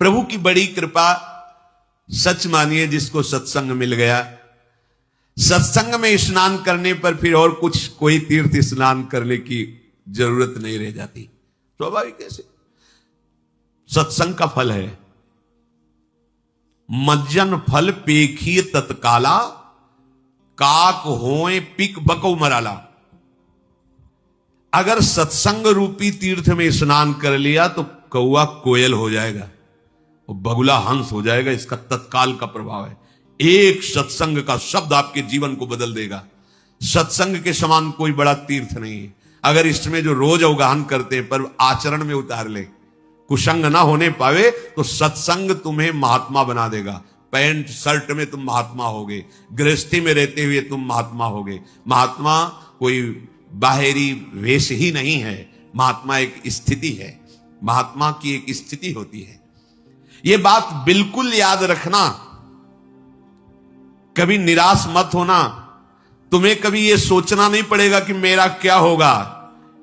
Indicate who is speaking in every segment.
Speaker 1: प्रभु की बड़ी कृपा, सच मानिए जिसको सत्संग मिल गया, सत्संग में स्नान करने पर फिर और कुछ कोई तीर्थ स्नान करने की जरूरत नहीं रह जाती। स्वाभाविक कैसे, सत्संग का फल है। मज्जन फल पेखिए तत्काला, काक होए पिक बको मराला। अगर सत्संग रूपी तीर्थ में स्नान कर लिया तो कौआ कोयल हो जाएगा और बगुला हंस हो जाएगा। इसका तत्काल का प्रभाव है। एक सत्संग का शब्द आपके जीवन को बदल देगा। सत्संग के समान कोई बड़ा तीर्थ नहीं है। अगर इसमें जो रोज अवगाहन करते हैं पर आचरण में उतार ले, कुसंग ना होने पावे, तो सत्संग तुम्हें महात्मा बना देगा। पैंट शर्ट में तुम महात्मा होगे, गृहस्थी में रहते हुए तुम महात्मा होगे। महात्मा कोई बाहरी वेश ही नहीं है, महात्मा एक स्थिति है। महात्मा की एक स्थिति होती है। यह बात बिल्कुल याद रखना, कभी निराश मत होना। तुम्हें कभी यह सोचना नहीं पड़ेगा कि मेरा क्या होगा।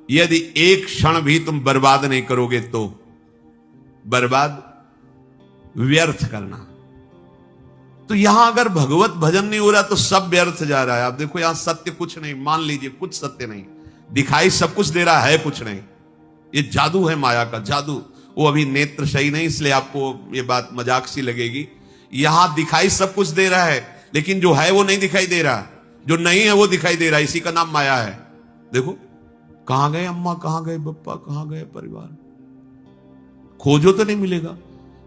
Speaker 1: यदि एक क्षण भी तुम बर्बाद नहीं करोगे तो बर्बाद व्यर्थ करना। तो यहां अगर भगवत भजन नहीं हो रहा तो सब व्यर्थ जा रहा है। आप देखो यहां सत्य कुछ नहीं, मान लीजिए कुछ सत्य नहीं, दिखाई सब कुछ दे रहा है, कुछ नहीं। ये जादू है, माया का जादू। वो अभी नेत्र सही नहीं, इसलिए आपको ये बात मजाक सी लगेगी। यहां दिखाई सब कुछ दे रहा है, लेकिन जो है वो नहीं दिखाई दे रहा, जो नहीं है वो दिखाई दे रहा है। इसी का नाम माया है। देखो कहां गए अम्मा, कहां गए पप्पा, कहां गए परिवार, खोजो तो नहीं मिलेगा।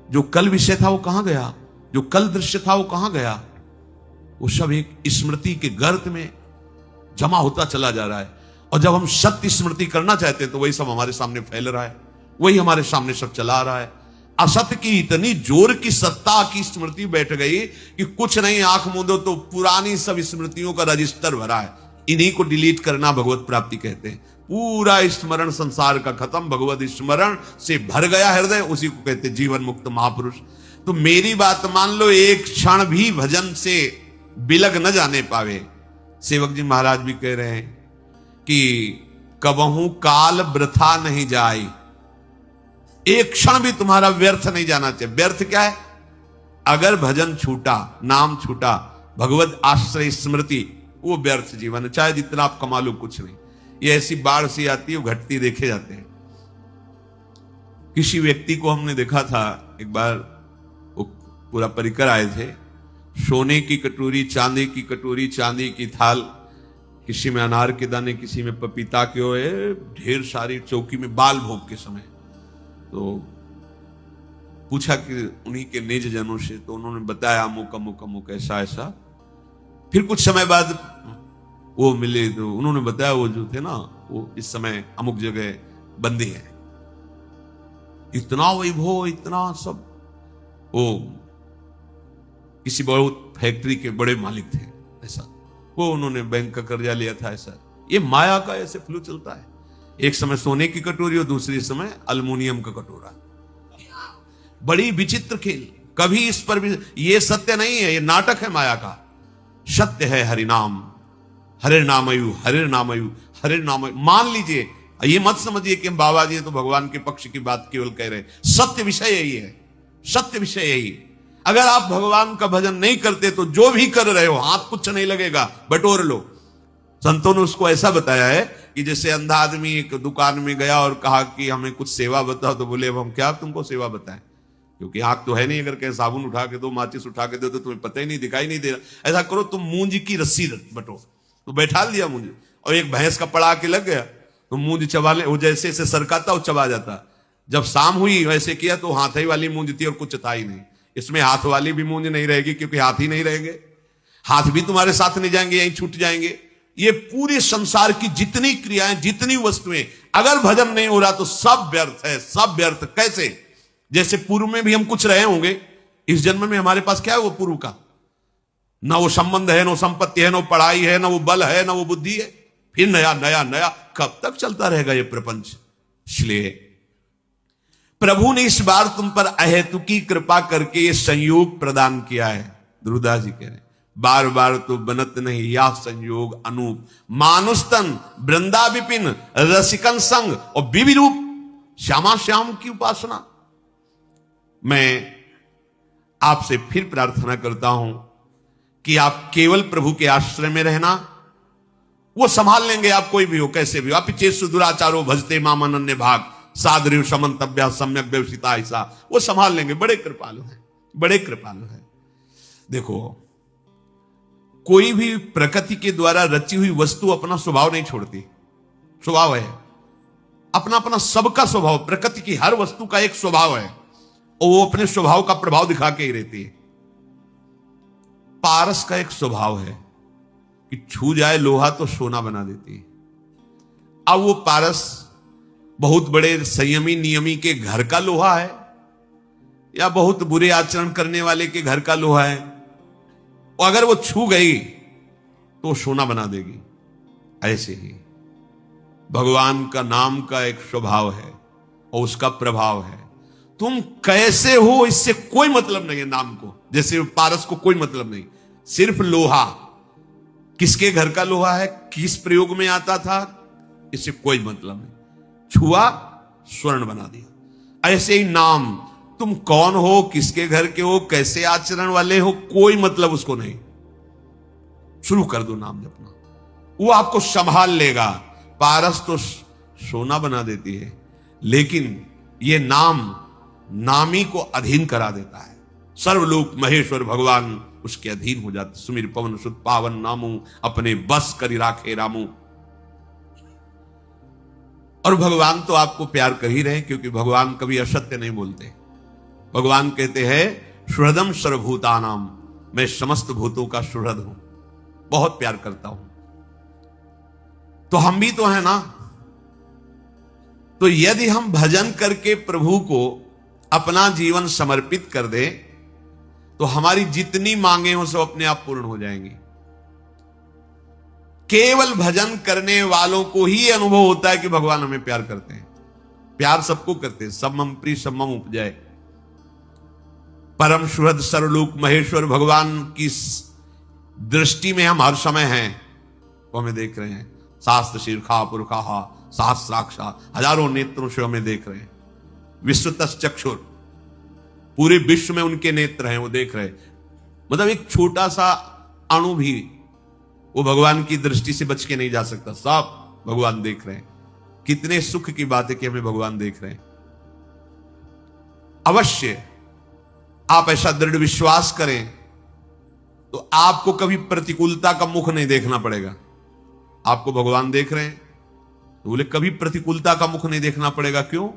Speaker 1: जो कल विषय था वो कहां गया, जो कल दृश्य था वो कहां गया। वो सब एक स्मृति के गर्त में जमा होता चला जा रहा है। और जब हम सत्य स्मृति करना चाहते हैं तो वही सब हमारे सामने फैल रहा है, वही हमारे सामने सब चला रहा है। असत्य की इतनी जोर की सत्ता की स्मृति बैठ गई कि कुछ नहीं, आंख मूंदो तो पुरानी सब स्मृतियों का रजिस्टर भरा है। इन्हीं को डिलीट करना भगवत प्राप्ति कहते हैं। पूरा स्मरण संसार का खत्म, भगवत स्मरण से भर गया हृदय, उसी को कहते हैं जीवन मुक्त महापुरुष। तो मेरी बात मान लो, एक क्षण भी भजन से बिलग न जाने पावे। सेवक जी महाराज भी कह रहे हैं कि कबहू काल वृथा नहीं जाए। एक क्षण भी तुम्हारा व्यर्थ नहीं जाना चाहिए। व्यर्थ क्या है? अगर भजन छूटा, नाम छूटा, भगवत आश्रय स्मृति, वो व्यर्थ जीवन है। चाहे जितना आप कमा लो, कुछ नहीं। ये ऐसी बाढ़ सी आती है, वो घटती देखे जाते हैं। किसी व्यक्ति को हमने देखा था एक बार, वो पूरा परिकर आए थे, सोने की कटोरी, चांदी की कटोरी, चांदी की थाल, किसी में अनार के दाने, किसी में पपीता के हुए, ढेर सारी चौकी में बाल भोग के समय। तो पूछा कि उन्हीं के निज जनों से, तो उन्होंने बताया अमुक अमुक अमुक ऐसा ऐसा। फिर कुछ समय बाद वो मिले तो उन्होंने बताया वो जो थे ना, वो इस समय अमुक जगह बंदी है। इतना वैभव, इतना सब। वो किसी बहुत फैक्ट्री के बड़े मालिक थे ऐसा, वो उन्होंने बैंक का कर्जा लिया था ऐसा। ये माया का ऐसे फ्लो चलता है। एक समय सोने की कटोरी और दूसरे समय अल्युमिनियम का कटोरा। बड़ी विचित्र खेल। कभी इस पर भी, ये सत्य नहीं है, ये नाटक है माया का। सत्य है हरिनाम, हरे नामयु, हरे नामयु, हरे नामयु। मान लीजिए, ये मत समझिए कि हम बाबा जी तो भगवान के पक्ष की बात केवल कह रहे हैं। सत्य विषय यही है, सत्य विषय यही। अगर आप भगवान का भजन नहीं करते तो जो भी कर रहे हो हाथ कुछ नहीं लगेगा, बटोर लो। संतों ने उसको ऐसा बताया है कि जैसे अंधा आदमी एक दुकान में गया और कहा कि हमें कुछ सेवा बताओ, तो बोले अब हम क्या तुमको सेवा बताएं, क्योंकि आंख तो है नहीं। अगर कहीं साबुन उठा के दो, माचिस उठा के दो, तो तुम्हें पता ही नहीं, दिखाई नहीं दे रहा। ऐसा करो, तुम मूंज की रस्सी बटो। तो बैठा दिया मूंज, और एक भैंस का पड़ा के लग गया, तो मूंज चबा ले, वो जैसे जैसे सरकाता वो चबा जाता। जब शाम हुई वैसे किया तो हाथ ही वाली मूंज थी और कुछ था ही नहीं। इसमें हाथ वाली भी मूंज नहीं रहेगी, क्योंकि हाथ ही नहीं रहेंगे, हाथ भी तुम्हारे साथ नहीं जाएंगे, यहीं छूट जाएंगे। ये पूरे संसार की जितनी क्रियाएं, जितनी वस्तुएं, अगर भजन नहीं हो रहा तो सब व्यर्थ है, सब व्यर्थ। कैसे? जैसे पूर्व में भी हम कुछ रहे होंगे, इस जन्म में हमारे पास क्या है वो पूर्व का? ना वो संबंध है, ना संपत्ति है, ना पढ़ाई है, ना वो बल है, ना वो बुद्धि है। फिर नया नया नया, कब तक चलता रहेगा ये प्रपंच? इसलिए प्रभु ने इस बार तुम पर अहेतुकी कृपा करके ये संयोग प्रदान किया है। ध्रुवदास जी कह रहे हैं, बार बार तो बनत नहीं या संयोग अनूप, मानुस्तन वृंदा विपिन रसिकन संग और विविरूप, श्यामा श्याम की उपासना। मैं आपसे फिर प्रार्थना करता हूं कि आप केवल प्रभु के आश्रय में रहना, वो संभाल लेंगे। आप कोई भी हो, कैसे भी हो। आप चेत दुराचारो भजते मामन्य भाग सादृव समन्तव्य सम्यक व्यवसिता, ऐसा वो संभाल लेंगे। बड़े कृपालु हैं, बड़े कृपालु हैं। देखो, कोई भी प्रकृति के द्वारा रची हुई वस्तु अपना स्वभाव नहीं छोड़ती। स्वभाव है अपना अपना, सबका स्वभाव, प्रकृति की हर वस्तु का एक स्वभाव है और वो अपने स्वभाव का प्रभाव दिखा के ही रहती है। पारस का एक स्वभाव है कि छू जाए लोहा तो सोना बना देती है। अब वो पारस बहुत बड़े संयमी नियमी के घर का लोहा है या बहुत बुरे आचरण करने वाले के घर का लोहा है, और अगर वो छू गई तो सोना बना देगी। ऐसे ही भगवान का नाम का एक स्वभाव है और उसका प्रभाव है। तुम कैसे हो इससे कोई मतलब नहीं है नाम को, जैसे पारस को कोई मतलब नहीं। सिर्फ लोहा, किसके घर का लोहा है, किस प्रयोग में आता था, इससे कोई मतलब नहीं। छुआ, स्वर्ण बना दिया। ऐसे ही नाम, तुम कौन हो, किसके घर के हो, कैसे आचरण वाले हो, कोई मतलब उसको नहीं। शुरू कर दो नाम जपना, वो आपको संभाल लेगा। पारस तो सोना बना देती है, लेकिन ये नाम नामी को अधीन करा देता है। सर्वलोक महेश्वर भगवान उसके अधीन हो जाते। सुमिर पवन सुत पावन नामू, अपने बस करी राखे रामू। और भगवान तो आपको प्यार कर ही रहे, क्योंकि भगवान कभी असत्य नहीं बोलते। भगवान कहते हैं सुहृदम सर्वभूतानाम, मैं समस्त भूतों का सुहृद हूं, बहुत प्यार करता हूं। तो हम भी तो है ना। तो यदि हम भजन करके प्रभु को अपना जीवन समर्पित कर दे तो हमारी जितनी मांगे हो सब अपने आप पूर्ण हो जाएंगी। केवल भजन करने वालों को ही अनुभव होता है कि भगवान हमें प्यार करते हैं। प्यार सबको करते हैं, सब मम प्रिय सब मम उपजाए। परम सुहृद सर्वलोक महेश्वर भगवान की दृष्टि में हम हर समय हैं, वो हमें देख रहे हैं। शास्त्र शीर्षा पुरखा सहस्राक्षा, हजारों नेत्रों से हमें देख रहे हैं। विश्वतस् चक्षुर, पूरे विश्व में उनके नेत्र हैं, वो देख रहे हैं। मतलब एक छोटा सा अणु भी वो भगवान की दृष्टि से बच के नहीं जा सकता, सब भगवान देख रहे हैं। कितने सुख की बात है कि हमें भगवान देख रहे हैं। अवश्य आप ऐसा दृढ़ विश्वास करें तो आपको कभी प्रतिकूलता का मुख नहीं देखना पड़ेगा। आपको भगवान देख रहे हैं तो बोले कभी प्रतिकूलता का मुख नहीं देखना पड़ेगा। क्यों?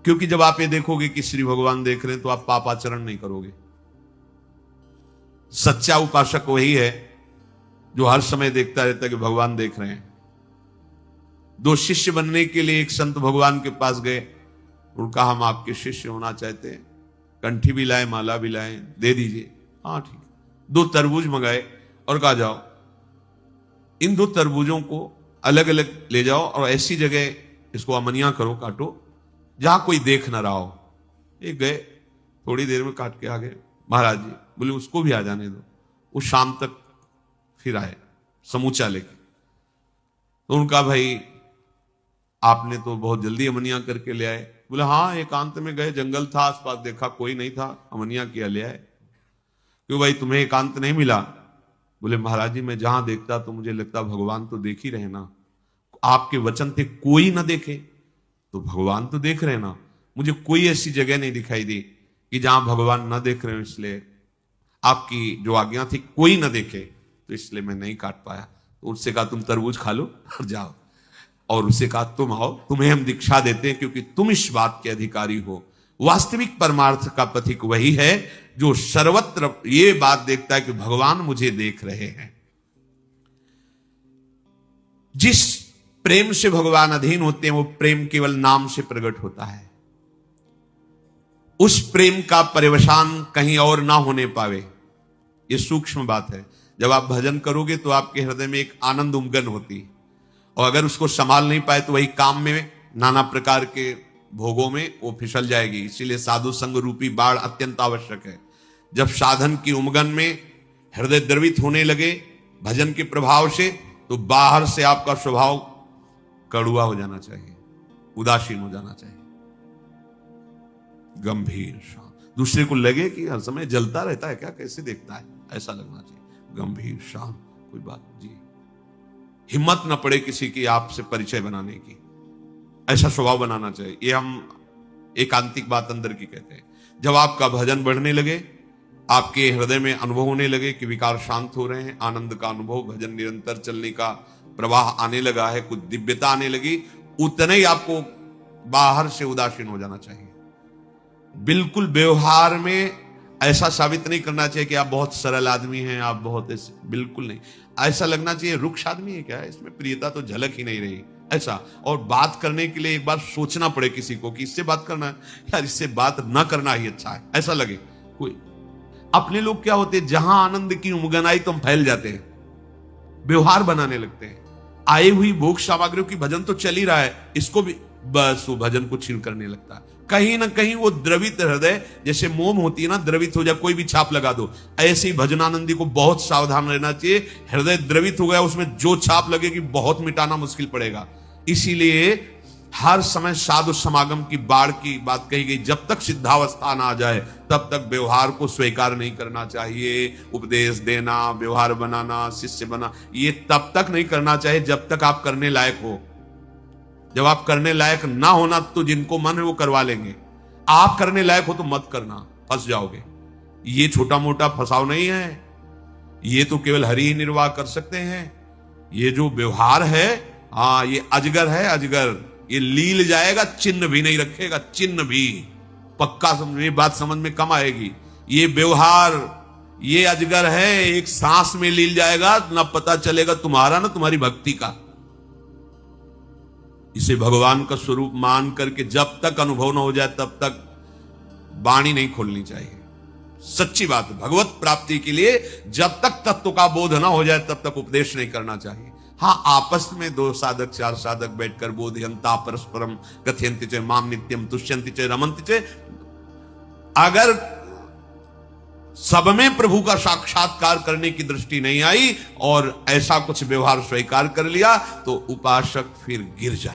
Speaker 1: क्योंकि जब आप ये देखोगे कि श्री भगवान देख रहे हैं तो आप पापाचरण नहीं करोगे। सच्चा उपासक वही है जो हर समय देखता रहता है कि भगवान देख रहे हैं। दो शिष्य बनने के लिए एक संत भगवान के पास गए, उनका हम आपके शिष्य होना चाहते हैं, कंठी भी लाए, माला भी लाए, दे दीजिए। हाँ ठीक। 2 तरबूज मंगाए और कहा जाओ इन 2 तरबूजों को अलग अलग ले जाओ और ऐसी जगह इसको अमनिया करो, काटो जहां कोई देख ना रहा हो। एक गए, थोड़ी देर में काट के आ गए। महाराज जी बोले उसको भी आ जाने दो। वो शाम तक फिर आए समूचा लेके। तो उनका भाई आपने तो बहुत जल्दी अमनिया करके ले आए। बोले हाँ, एकांत में गए, जंगल था आसपास, देखा कोई नहीं था, अमनिया किया ले आए। क्यों भाई तुम्हें एकांत नहीं मिला? बोले महाराज जी मैं जहां देखता तो मुझे लगता भगवान तो देख ही रहे ना। आपके वचन थे कोई ना देखे, तो भगवान तो देख रहे ना। मुझे कोई ऐसी जगह नहीं दिखाई दी कि जहां भगवान ना देख रहे हो, इसलिए आपकी जो आज्ञा थी कोई ना देखे, तो इसलिए मैं नहीं काट पाया। तो उससे कहा तुम तरबूज खा लो और जाओ। और उससे कहा तुम आओ, तुम्हें हम दीक्षा देते हैं क्योंकि तुम इस बात के अधिकारी हो। वास्तविक परमार्थ का पथिक वही है जो सर्वत्र ये बात देखता है कि भगवान मुझे देख रहे हैं। जिस प्रेम से भगवान अधीन होते हैं वो प्रेम केवल नाम से प्रकट होता है। उस प्रेम का परिवसान कहीं और ना होने पावे, ये सूक्ष्म बात है। जब आप भजन करोगे तो आपके हृदय में एक आनंद उमगन होती है, और अगर उसको संभाल नहीं पाए तो वही काम में नाना प्रकार के भोगों में वो फिसल जाएगी। इसीलिए साधु संग रूपी बाढ़ अत्यंत आवश्यक है। जब साधन की उमगन में हृदय द्रवित होने लगे भजन के प्रभाव से, तो बाहर से आपका स्वभाव कड़ुआ हो जाना चाहिए, उदासीन हो जाना चाहिए। गंभीर शांत। दूसरे को लगे कि हर समय जलता रहता है क्या, कैसे देखता है, ऐसा लगना चाहिए। गंभीर शांत, कोई बात जी, हिम्मत न पड़े किसी की आपसे परिचय बनाने की, ऐसा स्वभाव बनाना चाहिए। ये हम एकांतिक बात अंदर की कहते हैं। जब आपका भजन बढ़ने लगे, आपके हृदय में अनुभव होने लगे कि विकार शांत हो रहे हैं, आनंद का अनुभव, भजन निरंतर चलने का प्रवाह आने लगा है, कुछ दिव्यता आने लगी, उतने ही आपको बाहर से उदासीन हो जाना चाहिए। बिल्कुल व्यवहार में ऐसा साबित नहीं करना चाहिए कि आप बहुत सरल आदमी हैं, आप बहुत ऐसे, बिल्कुल नहीं। ऐसा लगना चाहिए रुक्ष आदमी है क्या, इसमें प्रियता तो झलक ही नहीं रही, ऐसा। और बात करने के लिए एक बार सोचना पड़े किसी को कि इससे बात करना है यार, इससे बात ना करना ही अच्छा है, ऐसा लगे कोई। अपने लोग क्या होते हैं, जहां आनंद की उमगन आई तो हम फैल जाते हैं, व्यवहार बनाने लगते हैं। आई हुई भोग सामग्रियों की भजन तो चल ही रहा है, इसको भी बस वो भजन को छीन करने लगता है। कहीं ना कहीं वो द्रवित हृदय, जैसे मोम होती है ना, द्रवित हो जाए, कोई भी छाप लगा दो, ऐसे ही भजनानंदी को बहुत सावधान रहना चाहिए। हृदय द्रवित हो गया, उसमें जो छाप लगेगी बहुत मिटाना मुश्किल पड़ेगा। इसीलिए हर समय साधु समागम की बाढ़ की बात कही गई। जब तक सिद्धावस्था ना आ जाए तब तक व्यवहार को स्वीकार नहीं करना चाहिए। उपदेश देना, व्यवहार बनाना, शिष्य बना, ये तब तक नहीं करना चाहिए जब तक आप करने लायक हो। जब आप करने लायक ना होना तो जिनको मन है वो करवा लेंगे। आप करने लायक हो तो मत करना, फंस जाओगे। ये छोटा मोटा फंसाव नहीं है, ये तो केवल हरि ही निर्वाह कर सकते हैं। ये जो व्यवहार है, हाँ, ये अजगर है, अजगर, ये लील जाएगा, चिन्ह भी नहीं रखेगा, चिन्ह भी पक्का। समझ बात समझ में कम आएगी। ये व्यवहार, ये अजगर है, एक सांस में लील जाएगा, ना पता चलेगा तुम्हारा ना तुम्हारी भक्ति का। इसे भगवान का स्वरूप मान करके जब तक अनुभव न हो जाए तब तक वाणी नहीं खोलनी चाहिए। सच्ची बात है, भगवत प्राप्ति के लिए जब तक तत्व का बोध ना हो जाए तब तक उपदेश नहीं करना चाहिए। हाँ, आपस में 2 साधक 4 साधक बैठकर बोधयंता परस्परम कथयन्ति च माम नित्यम तुष्यन्ति च रमन्ति च। अगर सब में प्रभु का साक्षात्कार करने की दृष्टि नहीं आई और ऐसा कुछ व्यवहार स्वीकार कर लिया तो उपासक फिर गिर जाए।